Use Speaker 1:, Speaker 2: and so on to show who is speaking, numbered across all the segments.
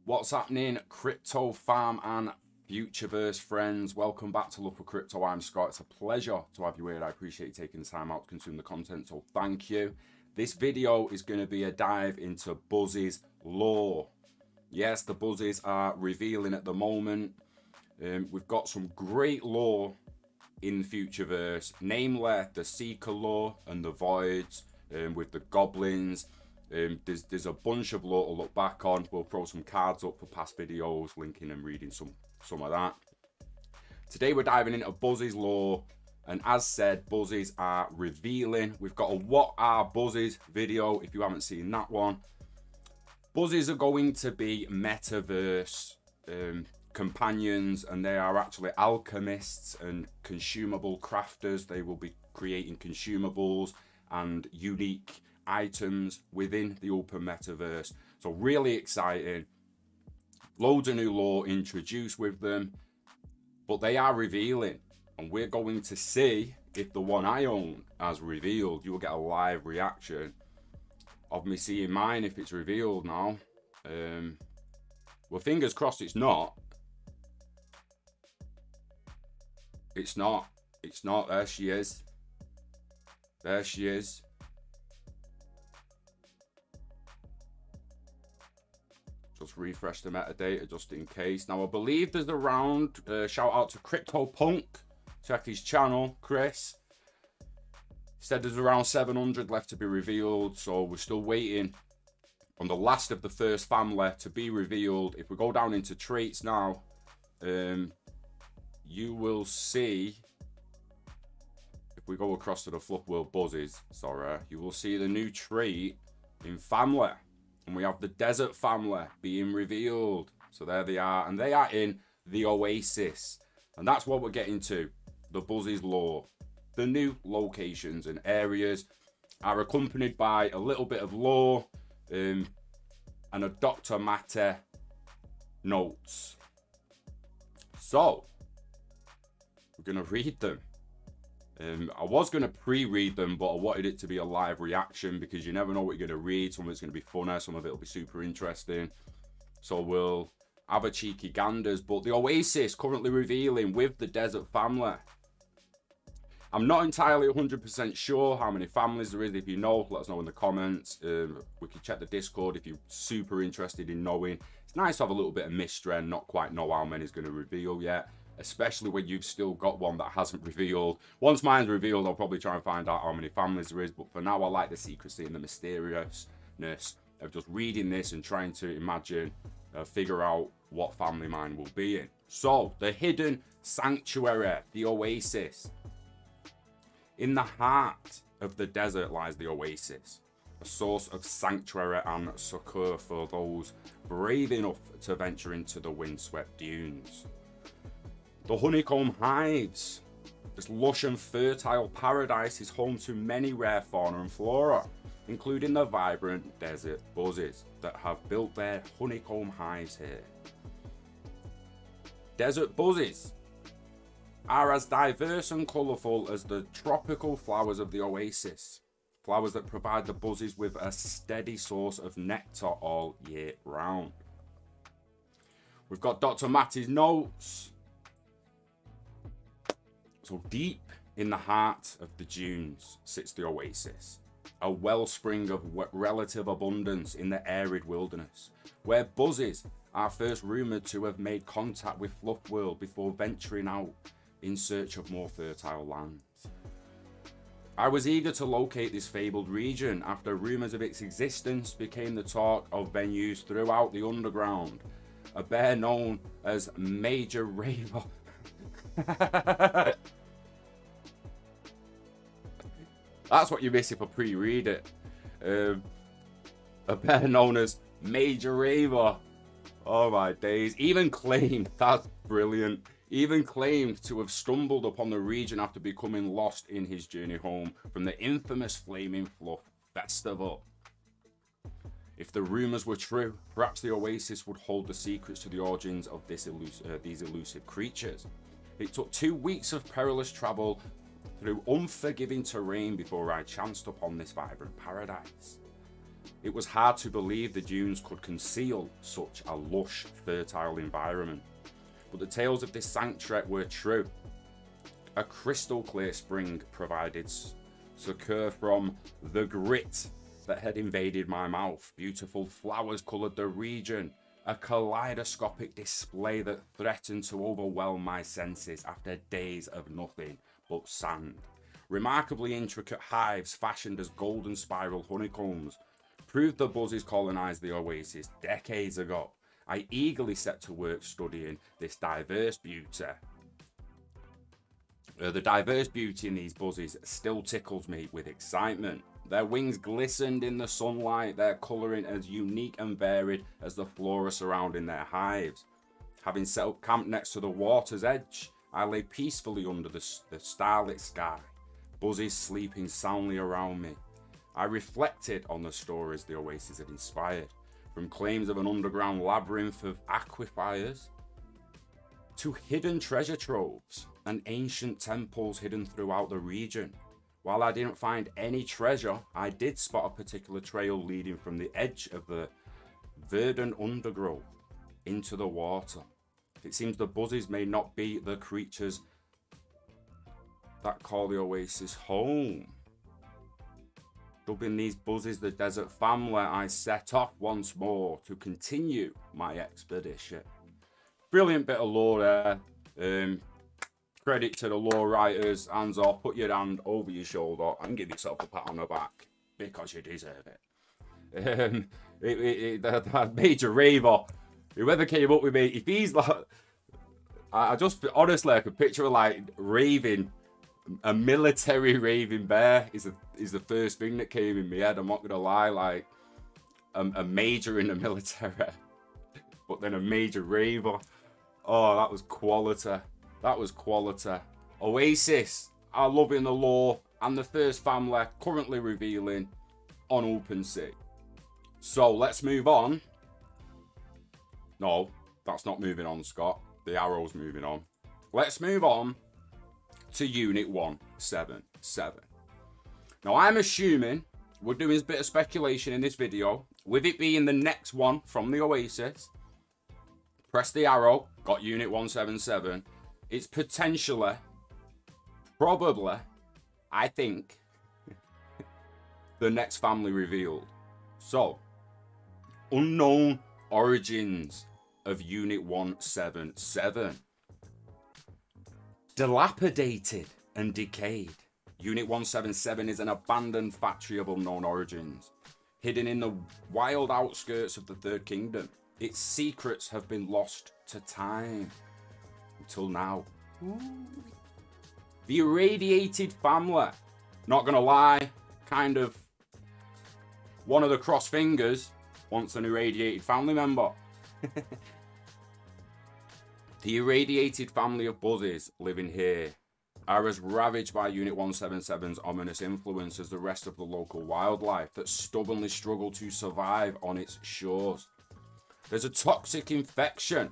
Speaker 1: What's happening, crypto fam and Futureverse friends? Welcome back to Look for Crypto. I'm Scott. It's a pleasure to have you here. I appreciate you taking the time out to consume the content, so thank you. This video is going to be a dive into Buzzies lore. Yes, the Buzzies are revealing at the moment. We've got some great lore in Futureverse, namely the Seeker Lore and the Voids, with the Goblins. There's a bunch of lore to look back on. We'll throw some cards up for past videos, linking and reading some of that. Today we're diving into Buzzies lore, and as said, Buzzies are revealing. We've got a What Are Buzzies video if you haven't seen that one. Buzzies are going to be Metaverse companions, and they are actually alchemists and consumable crafters. They will be creating consumables and unique items within the open metaverse, so really exciting. Loads of new lore introduced with them, but they are revealing, and we're going to see if the one I own has revealed. You will get a live reaction of me seeing mine if it's revealed now. Well, fingers crossed it's not. It's not. There she is. There she is. Just refresh the metadata just in case. Now, I believe there's around, shout out to CryptoPunk. Check his channel, Chris. Said there's around 700 left to be revealed. So we're still waiting on the last of the first family to be revealed. If we go down into traits now, you will see, if we go across to the Fluf World Buzzies, sorry, you will see the new trait in family. And we have the desert family being revealed. So there they are. And they are in the Oasis. And that's what we're getting to. The Buzzies lore. The new locations and areas are accompanied by a little bit of lore and a Dr. Matter notes. So we're going to read them. I was going to pre-read them, but I wanted it to be a live reaction because you never know what you're going to read. Some of it's going to be funner, some of it will be super interesting. So we'll have a cheeky ganders. But the Oasis currently revealing with the desert family. I'm not entirely 100% sure how many families there is. If you know, let us know in the comments. We can check the Discord if you're super interested in knowing. It's nice to have a little bit of mystery and not quite know how many is going to reveal yet, especially when you've still got one that hasn't revealed. Once mine's revealed, I'll probably try and find out how many families there is. But for now, I like the secrecy and the mysteriousness of just reading this and trying to imagine, figure out what family mine will be in. So, the hidden sanctuary, the Oasis. In the heart of the desert lies the Oasis, a source of sanctuary and succor for those brave enough to venture into the windswept dunes. The honeycomb hives. This lush and fertile paradise is home to many rare fauna and flora, including the vibrant desert Buzzies that have built their honeycomb hives here. Desert Buzzies are as diverse and colourful as the tropical flowers of the Oasis. Flowers that provide the Buzzies with a steady source of nectar all year round. We've got Dr. Matty's notes. So deep in the heart of the dunes sits the Oasis, a wellspring of relative abundance in the arid wilderness, where Buzzies are first rumoured to have made contact with Fluf World before venturing out in search of more fertile lands. I was eager to locate this fabled region after rumours of its existence became the talk of venues throughout the underground. A bear known as Major Raver. That's what you miss if I pre-read it. A bear known as Major Raver. Oh my days. Even claimed, that's brilliant, even claimed to have stumbled upon the region after becoming lost in his journey home from the infamous Flaming Fluff Festival. If the rumours were true, perhaps the Oasis would hold the secrets to the origins of these elusive creatures. It took 2 weeks of perilous travel through unforgiving terrain before I chanced upon this vibrant paradise. It was hard to believe the dunes could conceal such a lush, fertile environment. But the tales of this sanctuary were true. A crystal clear spring provided succor from the grit that had invaded my mouth. Beautiful flowers coloured the region, a kaleidoscopic display that threatened to overwhelm my senses after days of nothing but sand. Remarkably intricate hives fashioned as golden spiral honeycombs proved the Buzzies colonised the Oasis decades ago. I eagerly set to work studying this diverse beauty. The diverse beauty in these Buzzies still tickles me with excitement. Their wings glistened in the sunlight, their colouring as unique and varied as the flora surrounding their hives. Having set up camp next to the water's edge, I lay peacefully under the starlit sky, Buzzies sleeping soundly around me. I reflected on the stories the Oasis had inspired, from claims of an underground labyrinth of aquifers to hidden treasure troves and ancient temples hidden throughout the region. While I didn't find any treasure, I did spot a particular trail leading from the edge of the verdant undergrowth into the water. It seems the Buzzies may not be the creatures that call the Oasis home. Dubbing these Buzzies the Desert Family, I set off once more to continue my expedition. Brilliant bit of lore there. Credit to the lore writers. Hands off, put your hand over your shoulder and give yourself a pat on the back because you deserve it. That Major Raver, whoever came up with me, if he's like, I just honestly I could picture like raving. A military raving bear is the first thing that came in my head. I'm not gonna lie, like a major in the military, but then a major raver. Oh, that was quality. That was quality. Oasis are loving the lore, and the first family currently revealing on Opensea. So let's move on. No, that's not moving on, Scott. The arrow's moving on. Let's move on to Unit 177. Now, I'm assuming we're doing a bit of speculation in this video, with it being the next one from the Oasis. Press the arrow, got Unit 177. It's potentially, probably, I think, the next family revealed. So, unknown origins of Unit 177. Dilapidated and decayed, Unit 177 is an abandoned factory of unknown origins, hidden in the wild outskirts of the Third Kingdom. Its secrets have been lost to time. Until now. Ooh. The irradiated family. Not gonna lie, kind of one of the cross fingers wants an irradiated family member. The irradiated family of Buzzies living here are as ravaged by Unit 177's ominous influence as the rest of the local wildlife that stubbornly struggle to survive on its shores. There's a toxic infection.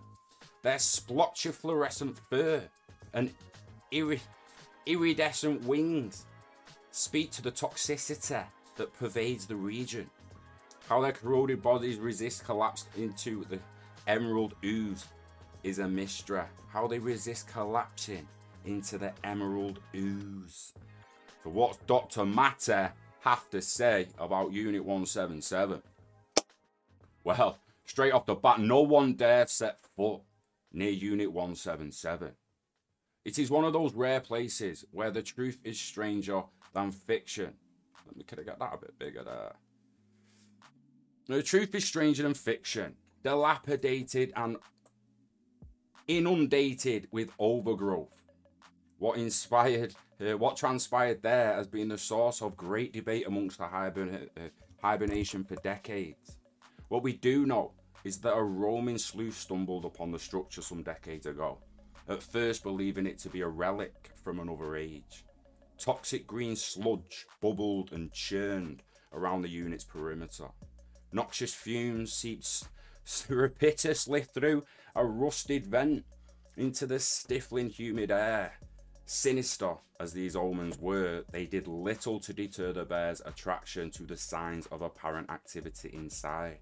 Speaker 1: Their splotchy fluorescent fur and iridescent wings speak to the toxicity that pervades the region. How their corroded bodies resist collapse into the emerald ooze is a mystery. How they resist collapsing into the emerald ooze. So what's Dr. Matter have to say about Unit 177? Well, straight off the bat, no one dares set foot near Unit 177. It is one of those rare places where the truth is stranger than fiction. Let me get that a bit bigger there. The truth is stranger than fiction. Dilapidated and inundated with overgrowth. What transpired there has been the source of great debate amongst the hibernation for decades. What we do know is that a roaming sleuth stumbled upon the structure some decades ago, at first believing it to be a relic from another age. Toxic green sludge bubbled and churned around the unit's perimeter. Noxious fumes seeped surreptitiously through a rusted vent into the stifling humid air. Sinister as these omens were, they did little to deter the bears' attraction to the signs of apparent activity inside.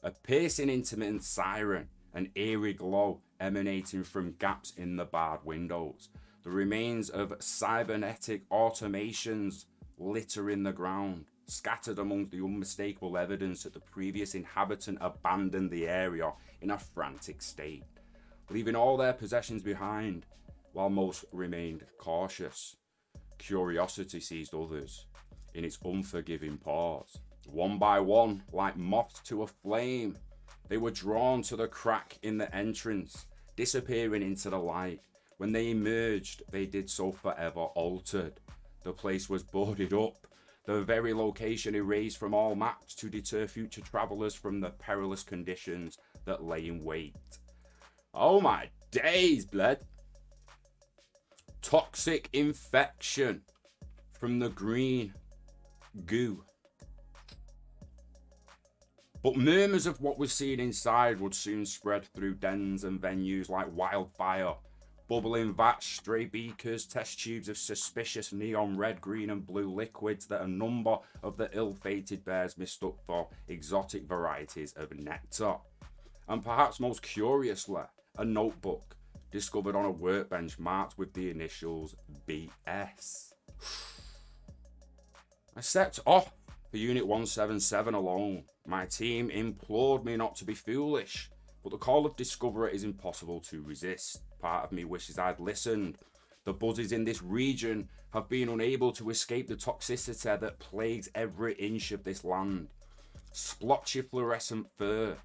Speaker 1: A piercing intermittent siren, an eerie glow emanating from gaps in the barred windows, the remains of cybernetic automations littering the ground, scattered amongst the unmistakable evidence that the previous inhabitant abandoned the area in a frantic state, leaving all their possessions behind, while most remained cautious. Curiosity seized others in its unforgiving paws. One by one, like moths to a flame, they were drawn to the crack in the entrance, disappearing into the light. When they emerged, they did so forever altered. The place was boarded up, the very location erased from all maps to deter future travelers from the perilous conditions that lay in wait. Oh my days, blood! Toxic infection from the green goo. But murmurs of what was seen inside would soon spread through dens and venues like wildfire. Bubbling vats, stray beakers, test tubes of suspicious neon red, green and blue liquids that a number of the ill-fated bears mistook for exotic varieties of nectar. And perhaps most curiously, a notebook discovered on a workbench marked with the initials BS. I set off for Unit 177 alone. My team implored me not to be foolish, but the call of discovery is impossible to resist. Part of me wishes I'd listened. The Buzzies in this region have been unable to escape the toxicity that plagues every inch of this land. Splotchy fluorescent fur,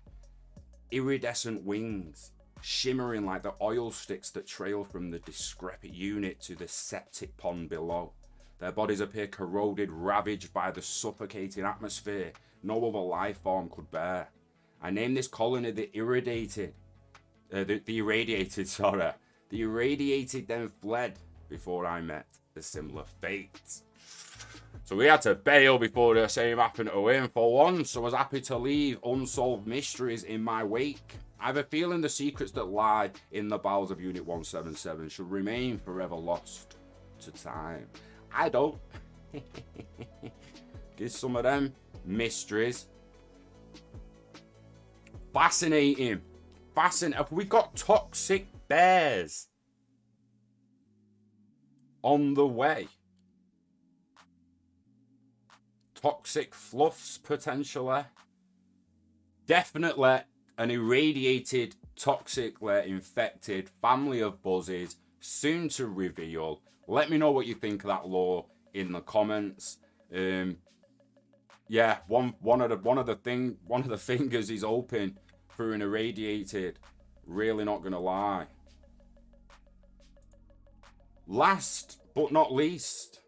Speaker 1: iridescent wings, shimmering like the oil sticks that trail from the discrepant unit to the septic pond below. Their bodies appear corroded, ravaged by the suffocating atmosphere no other life form could bear. I named this colony the irradiated. The irradiated then fled before I met a similar fate. So we had to bail before the same happened to him for once. So I was happy to leave unsolved mysteries in my wake. I have a feeling the secrets that lie in the bowels of Unit 177 should remain forever lost to time. I don't. Give some of them mysteries. Fascinating. Fascinating. Have we got toxic bears on the way? Toxic Flufs, potentially. Definitely an irradiated, toxically infected family of Buzzies, soon to reveal. Let me know what you think of that lore in the comments. Yeah, one of the fingers is open through an irradiated. Really not gonna lie. Last but not least,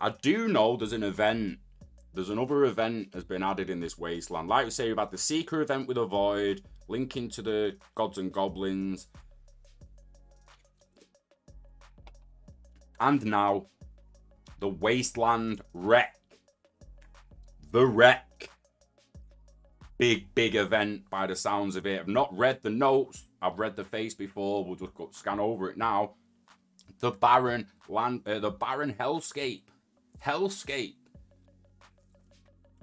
Speaker 1: I do know there's an event. There's another event has been added in this Wasteland. Like we say, we've had the Seeker event with a Void, linking to the Gods and Goblins. And now, the Wasteland Wreck. The Wreck. Big event by the sounds of it. I've not read the notes. I've read the face before. We'll just go scan over it now. The barren hellscape. Hellscape.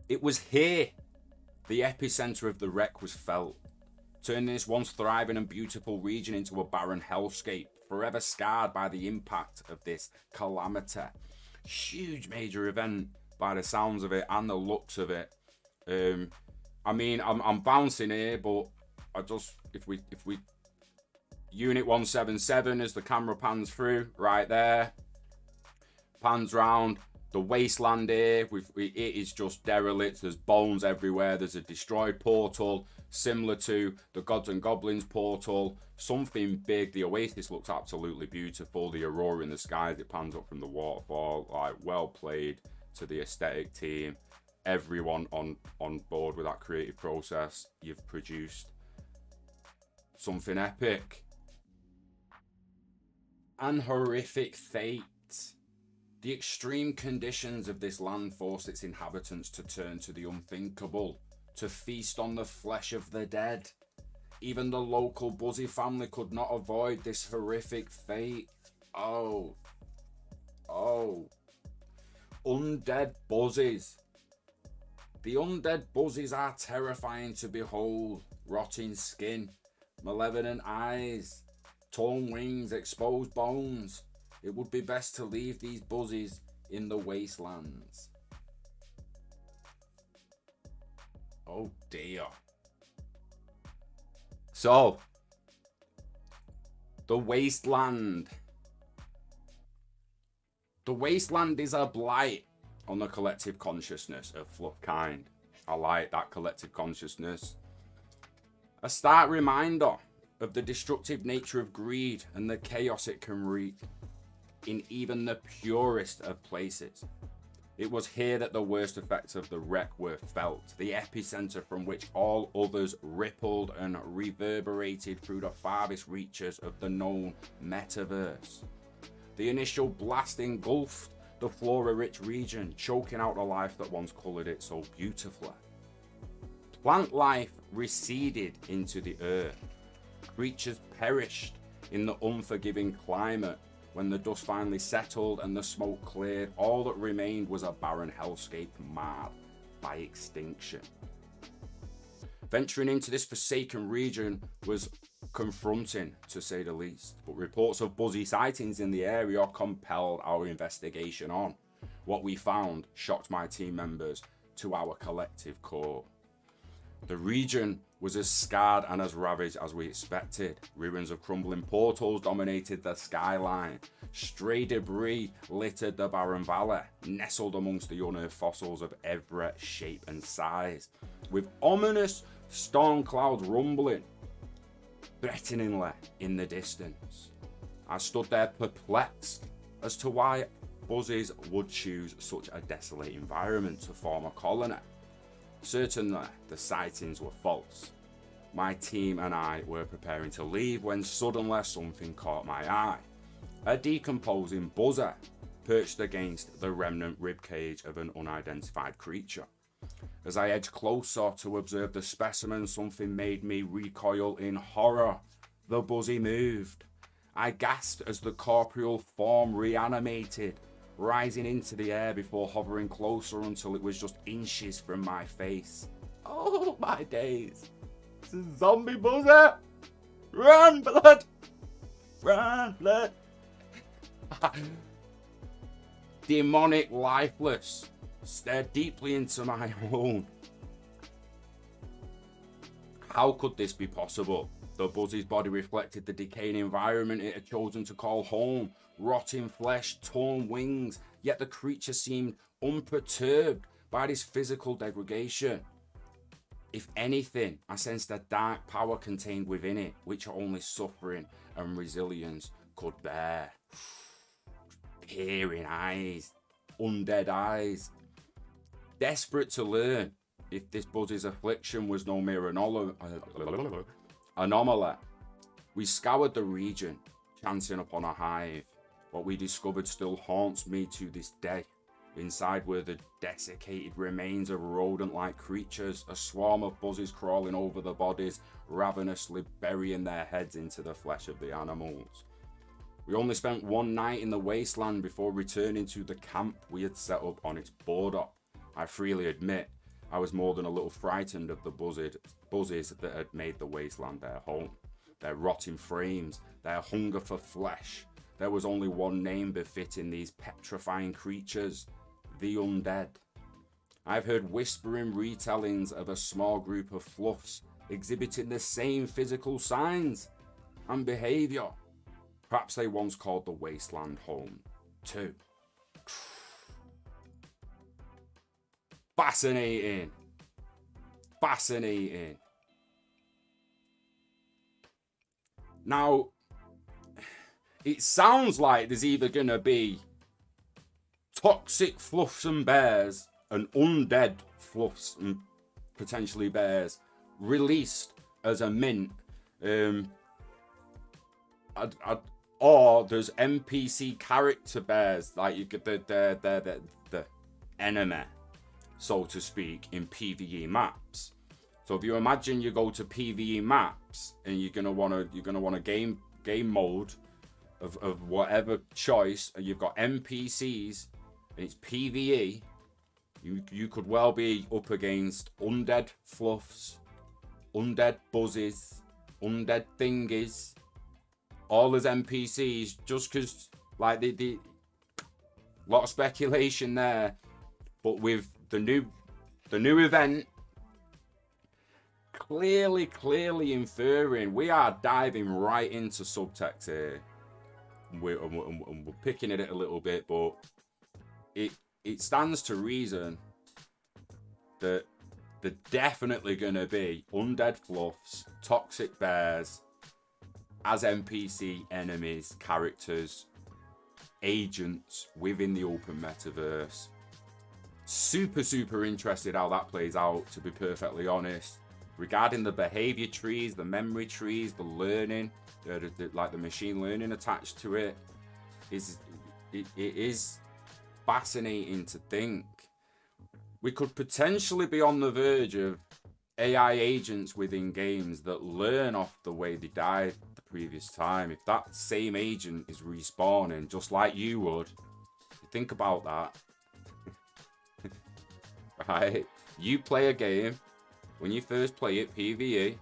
Speaker 1: It was here the epicenter of the wreck was felt, turning this once thriving and beautiful region into a barren hellscape, forever scarred by the impact of this calamity. Huge major event by the sounds of it and the looks of it. I mean, I'm bouncing here, but I just if we Unit 177 as the camera pans through right there, pans round. The Wasteland here, it is just derelict. There's bones everywhere. There's a destroyed portal, similar to the Gods and Goblins portal. Something big. The Oasis looks absolutely beautiful. The aurora in the skies, it pans up from the waterfall. Like, well played to the aesthetic team. Everyone on board with that creative process. You've produced something epic. An horrific fate. The extreme conditions of this land forced its inhabitants to turn to the unthinkable, to feast on the flesh of the dead. Even the local Buzzy family could not avoid this horrific fate. Oh. Undead Buzzies. The undead Buzzies are terrifying to behold. Rotting skin, malevolent eyes, torn wings, exposed bones. It would be best to leave these Buzzies in the Wastelands. Oh dear. So, the Wasteland. The Wasteland is a blight on the collective consciousness of Fluff kind. I like that collective consciousness. A stark reminder of the destructive nature of greed and the chaos it can wreak in even the purest of places. It was here that the worst effects of the wreck were felt, the epicenter from which all others rippled and reverberated through the farthest reaches of the known Metaverse. The initial blast engulfed the flora-rich region, choking out the life that once colored it so beautifully. Plant life receded into the earth. Creatures perished in the unforgiving climate. When the dust finally settled and the smoke cleared, all that remained was a barren hellscape marred by extinction. Venturing into this forsaken region was confronting, to say the least, but reports of Buzzy sightings in the area compelled our investigation on. What we found shocked my team members to our collective core. The region was as scarred and as ravaged as we expected. Ruins of crumbling portals dominated the skyline. Stray debris littered the barren valley, nestled amongst the unearthed fossils of every shape and size, with ominous storm clouds rumbling threateningly in the distance. I stood there perplexed as to why Buzzies would choose such a desolate environment to form a colony. Certainly, the sightings were false. My team and I were preparing to leave when suddenly something caught my eye. A decomposing buzzer perched against the remnant ribcage of an unidentified creature. As I edged closer to observe the specimen, something made me recoil in horror. The Buzzy moved. I gasped as the corporeal form reanimated, rising into the air before hovering closer until it was just inches from my face. Oh my days. It's a zombie Buzzy! Run, blood! Run, blood! Demonic lifeless stared deeply into my own. How could this be possible? The Buzzy's body reflected the decaying environment it had chosen to call home. Rotting flesh, torn wings, yet the creature seemed unperturbed by this physical degradation. If anything, I sensed a dark power contained within it, which only suffering and resilience could bear. Peering eyes, undead eyes. Desperate to learn if this Buzzy's affliction was no mere anomaly, we scoured the region, chancing upon a hive. What we discovered still haunts me to this day. Inside were the desiccated remains of rodent-like creatures, a swarm of Buzzies crawling over the bodies, ravenously burying their heads into the flesh of the animals. We only spent one night in the Wasteland before returning to the camp we had set up on its border. I freely admit, I was more than a little frightened of the Buzzies that had made the Wasteland their home. Their rotting frames, their hunger for flesh. There was only one name befitting these petrifying creatures: the undead. I've heard whispering retellings of a small group of Flufs exhibiting the same physical signs and behaviour. Perhaps they once called the Wasteland home, too. Fascinating. Fascinating. Now, it sounds like there's either going to be toxic Fluffs and bears and undead Fluffs and potentially bears released as a mint. Or there's NPC character bears, like you get the enemy, so to speak, in PvE maps. So if you imagine you go to PvE maps and you're gonna wanna game mode of whatever choice, and you've got NPCs and it's PvE, you could well be up against undead Flufs, undead Buzzies, undead thingies, all as NPCs, just because, like, the lot of speculation there. But with the new event clearly inferring, we are diving right into subtext here. We're picking at it a little bit, but it stands to reason that they're definitely going to be undead Flufs, toxic bears, as NPC enemies, characters, agents within the open metaverse. Super interested how that plays out, to be perfectly honest. Regarding the behavior trees, the memory trees, the learning, like the machine learning attached to it, it is fascinating to think. We could potentially be on the verge of AI agents within games that learn off the way they died the previous time. If that same agent is respawning just like you would, think about that. Right? You play a game, when you first play it, PvE,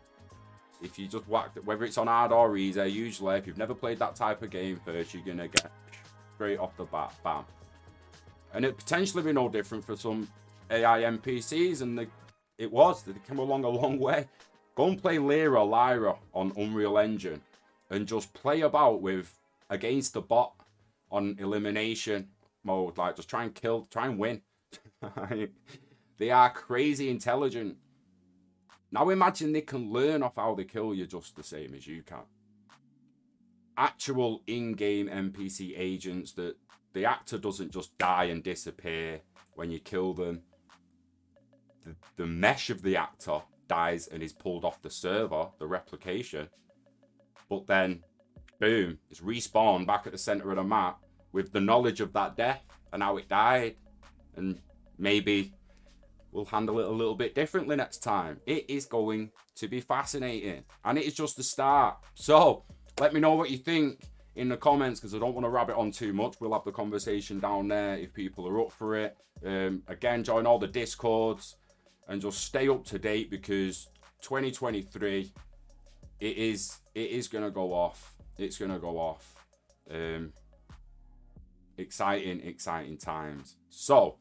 Speaker 1: if you just whack, whether it's on hard or easy, usually if you've never played that type of game first, you're going to get straight off the bat, bam. And it potentially be no different for some AI NPCs, and they came along a long way. Go and play Lyra on Unreal Engine and just play about with against the bot on elimination mode. Like, just try and win. They are crazy intelligent. Now imagine they can learn off how they kill you just the same as you can. Actual in-game NPC agents that the actor doesn't just die and disappear when you kill them. The mesh of the actor dies and is pulled off the server, the replication. But then, boom, it's respawned back at the center of the map with the knowledge of that death and how it died. And maybe we'll handle it a little bit differently next time. It is going to be fascinating. And it is just the start. So, let me know what you think in the comments, because I don't want to rabbit on too much. We'll have the conversation down there if people are up for it. Again, join all the Discords and just stay up to date, because 2023, it is going to go off. It's going to go off. Exciting times. So,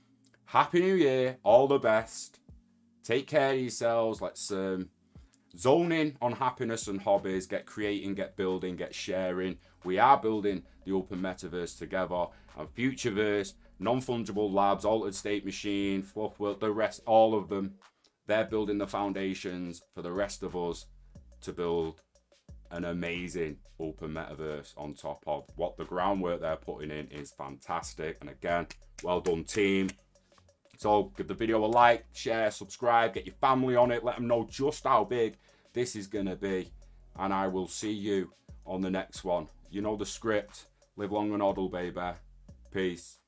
Speaker 1: Happy New Year, all the best. Take care of yourselves. Let's zone in on happiness and hobbies. Get creating, get building, get sharing. We are building the open metaverse together. And Futureverse, non-fungible labs, altered state machine, Fluf World, the rest, all of them. They're building the foundations for the rest of us to build an amazing open metaverse on top of what the groundwork they're putting in is fantastic. And again, well done, team. So give the video a like, share, subscribe, get your family on it, let them know just how big this is going to be. And I will see you on the next one. You know the script. Live long and hodl, baby. Peace.